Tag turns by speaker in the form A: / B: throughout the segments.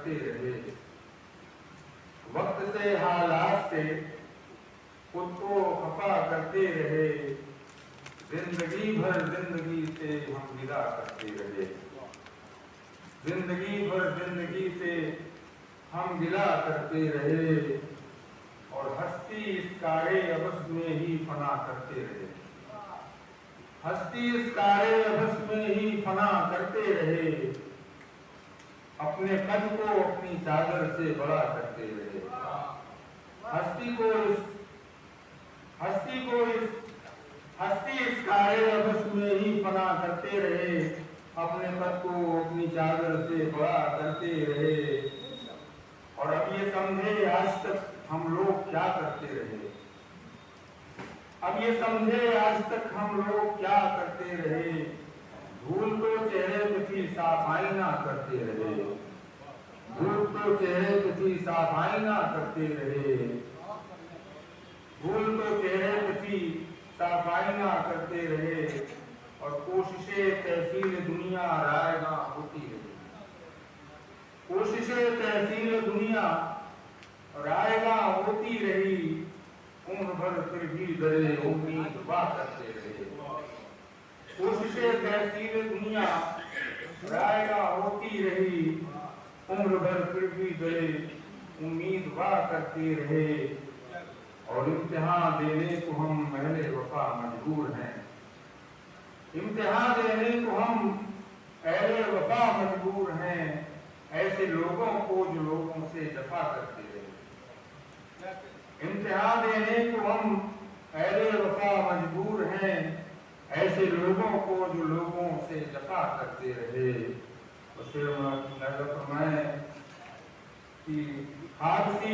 A: کرتے رہے، وقت سے حالات سے خود کو خفا کرتے رہے، زندگی بھر زندگی سے ہم گلہ کرتے رہے، زندگی بھر زندگی سے ہم گلہ کرتے رہے، اور ہستی اس کارے ابس میں ہی فنا کرتے رہے، ہستی اس کارے ابس میں ہی فنا کرتے رہے، اپنے قد کو اپنی چادر سے بڑا کرتے رہے، ہستی اس کارے ابس میں ہی فنا کرتے رہے، اپنے قد کو اپنی چادر سے بڑا کرتے رہے، اور اب یہ سمجھے آج تک ہم لوگ کیا کرتے رہے، اب یہ سمجھے آج تک ہم لوگ کیا کرتے رہے، دھول تو چہرے پہ تھی صاف آئینہ کرتے رہے، دھول تو چہرے پہ تھی صاف آئینہ کرتے رہے، دھول تو چہرے پہ تھی صاف آئینہ کرتے رہے، اور کوششیں تحصیل دنیا رائے گاں ہوتی رہی، کوششیں تحصیل دنیا رائے گاں ہوتی رہی، عمر بھر پھر بھی درے امید وا کرتے رہے، کوششیں تحصیل دنیا رائے گاں ہوتی رہی، عمر بھر پھر بھی درے امید وا کرتے رہے، اور امتحان دینے کو ہم اہل وفا مجبور ہیں، امتحان دینے کو ہم اہل وفا مجبور ہیں، ایسے لوگوں کو جو لوگوں سے جفا کرتے رہے، امتحان دینے کو ہم اہل وفا مجبور ہیں، ایسے لوگوں کو جو لوگوں سے جفا کرتے رہے، اور پھر فرمائیں کہ خواب سی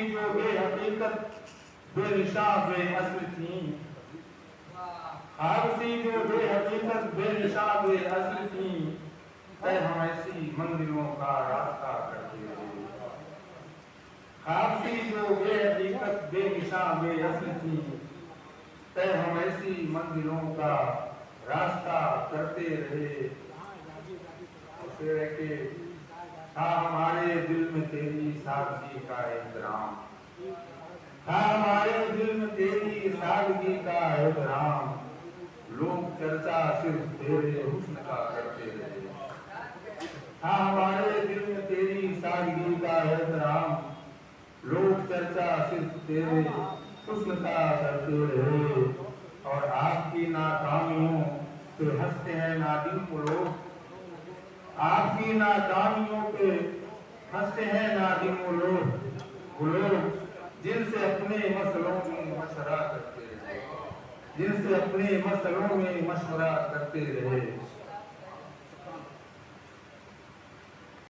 A: جو بے حقیقت بے نشان بے اصل تھیں، خواب سی جو بے حقیقت بے نشان بے اصل تھیں، اے ہم ایسی منزلوں کا راستہ کرتے رہے، خواب سی جو بے حقیقت بے نشان بے اصل تھیں، اے ہم ایسی منزلوں کا راستہ کرتے رہے، پھر ہے کہ تھا ہمارے دل میں تیری سادگی کا احترام، تھا ہمارے دل میں تیری سادگی کا احترام، لوگ چرچا صرف تیرے حسن کا کرتے رہے، تھا ہمارے دل میں تیری سادگی کا احترام، لوگ چرچا صرف تیرے حسن کا کرتے رہے، اور آپ کی ناکامیوں پہ ہنستے ہیں نادم کو لوگ، آپ کی ناکامیوں پہ ہنستے ہیں نادم وہ لوگ جن سے اپنے مسئلوں میں مشورہ کرتے رہے، جن سے اپنے مسئلوں میں مشورہ کرتے رہے،